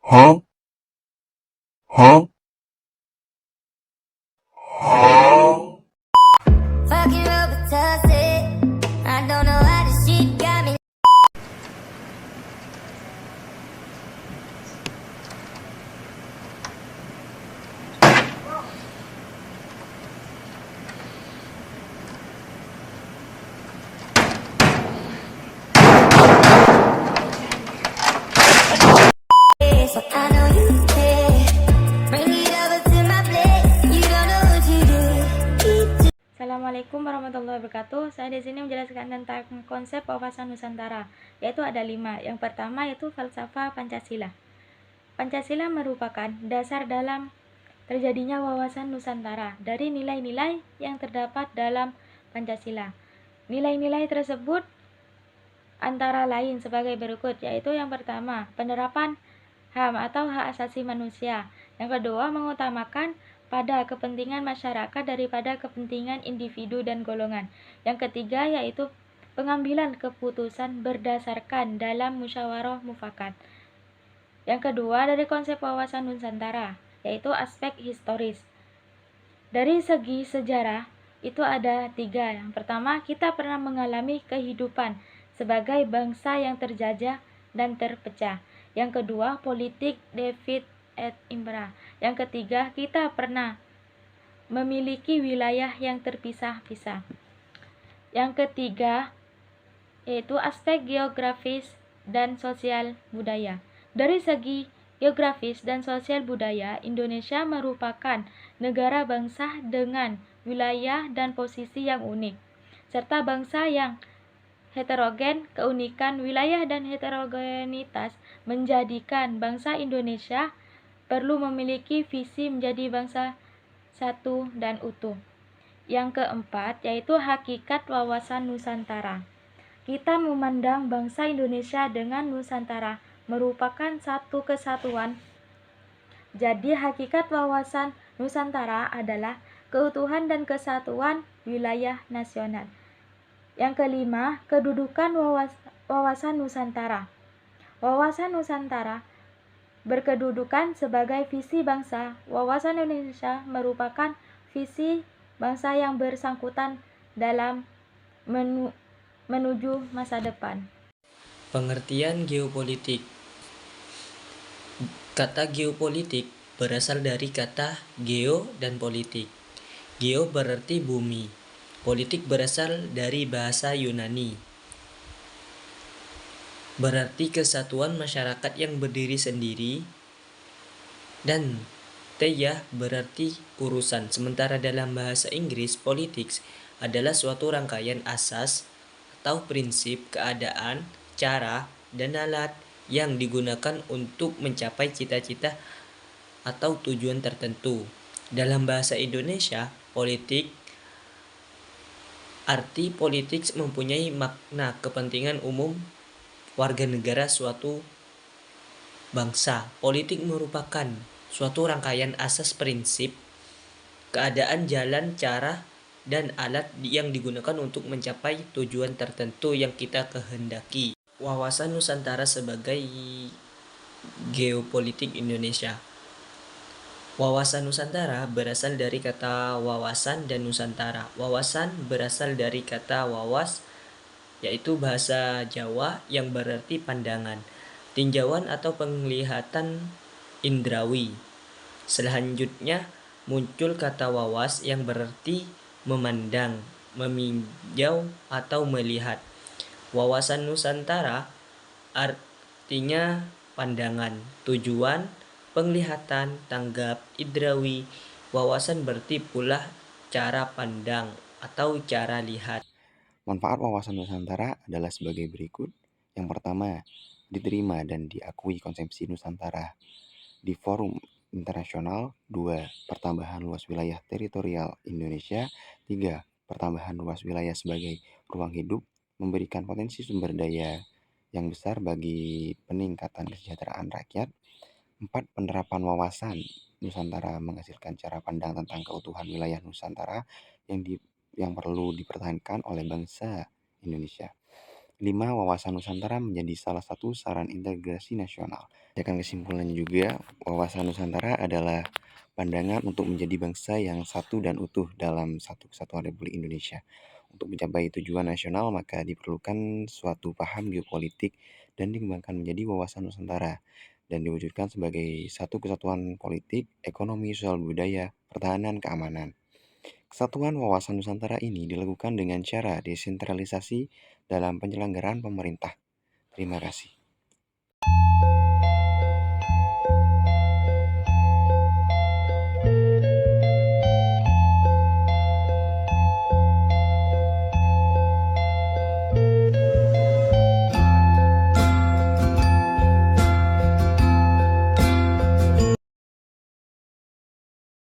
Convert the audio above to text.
Huh? Huh? Huh? Fucking Robitussin. I don't know how this shit got me. So I know you care. Bring it over to my place. You don't know what you do. Assalamualaikum warahmatullahi wabarakatuh. Saya di sini menjelaskan tentang konsep wawasan Nusantara, yaitu ada 5. Yang pertama yaitu falsafah Pancasila. Pancasila merupakan dasar dalam terjadinya wawasan Nusantara dari nilai-nilai yang terdapat dalam Pancasila. Nilai-nilai tersebut antara lain sebagai berikut, yaitu yang pertama, penerapan HAM atau hak asasi manusia. Yang kedua, mengutamakan pada kepentingan masyarakat daripada kepentingan individu dan golongan. Yang ketiga, yaitu pengambilan keputusan berdasarkan dalam musyawarah mufakat. Yang kedua, dari konsep wawasan Nusantara, yaitu aspek historis. Dari segi sejarah, itu ada 3. Yang pertama, kita pernah mengalami kehidupan sebagai bangsa yang terjajah dan terpecah. Yang kedua, politik David et Impera. Yang ketiga, kita pernah memiliki wilayah yang terpisah-pisah. Yang ketiga, yaitu aspek geografis dan sosial budaya. Dari segi geografis dan sosial budaya, Indonesia merupakan negara bangsa dengan wilayah dan posisi yang unik, serta bangsa yang heterogen. Keunikan wilayah dan heterogenitas menjadikan bangsa Indonesia perlu memiliki visi menjadi bangsa satu dan utuh. Yang keempat, yaitu hakikat wawasan Nusantara. Kita memandang bangsa Indonesia dengan Nusantara merupakan satu kesatuan. Jadi hakikat wawasan Nusantara adalah keutuhan dan kesatuan wilayah nasional. Yang kelima, kedudukan wawasan Nusantara. Wawasan Nusantara berkedudukan sebagai visi bangsa. Wawasan Indonesia merupakan visi bangsa yang bersangkutan dalam menuju masa depan. Pengertian geopolitik. Kata geopolitik berasal dari kata geo dan politik. Geo berarti bumi. Politik berasal dari bahasa Yunani. Berarti kesatuan masyarakat yang berdiri sendiri, dan teia berarti urusan. Sementara dalam bahasa Inggris, politics adalah suatu rangkaian asas atau prinsip, keadaan, cara, dan alat yang digunakan untuk mencapai cita-cita atau tujuan tertentu. Dalam bahasa Indonesia, arti politik mempunyai makna kepentingan umum warga negara suatu bangsa. Politik merupakan suatu rangkaian asas prinsip, keadaan, jalan, cara, dan alat yang digunakan untuk mencapai tujuan tertentu yang kita kehendaki. Wawasan Nusantara sebagai geopolitik Indonesia. Wawasan Nusantara berasal dari kata wawasan dan Nusantara. Wawasan berasal dari kata wawas, yaitu bahasa Jawa yang berarti pandangan, tinjauan atau penglihatan indrawi. Selanjutnya muncul kata wawas yang berarti memandang, meninjau atau melihat. Wawasan Nusantara artinya pandangan, tujuan, penglihatan, tanggap, indrawi. Wawasan berarti pula cara pandang atau cara lihat. Manfaat wawasan Nusantara adalah sebagai berikut. Yang pertama, diterima dan diakui konsepsi Nusantara di forum internasional. 2. Pertambahan luas wilayah teritorial Indonesia. 3. Pertambahan luas wilayah sebagai ruang hidup, memberikan potensi sumber daya yang besar bagi peningkatan kesejahteraan rakyat. 4. Penerapan wawasan Nusantara menghasilkan cara pandang tentang keutuhan wilayah Nusantara yang perlu dipertahankan oleh bangsa Indonesia. 5. Wawasan Nusantara menjadi salah satu saran integrasi nasional. Akan kesimpulannya juga, wawasan Nusantara adalah pandangan untuk menjadi bangsa yang satu dan utuh dalam satu kesatuan Republik Indonesia. Untuk mencapai tujuan nasional, maka diperlukan suatu paham geopolitik dan dikembangkan menjadi wawasan Nusantara dan diwujudkan sebagai satu kesatuan politik, ekonomi, sosial, budaya, pertahanan, keamanan. Kesatuan wawasan Nusantara ini dilakukan dengan cara desentralisasi dalam penyelenggaraan pemerintah. Terima kasih.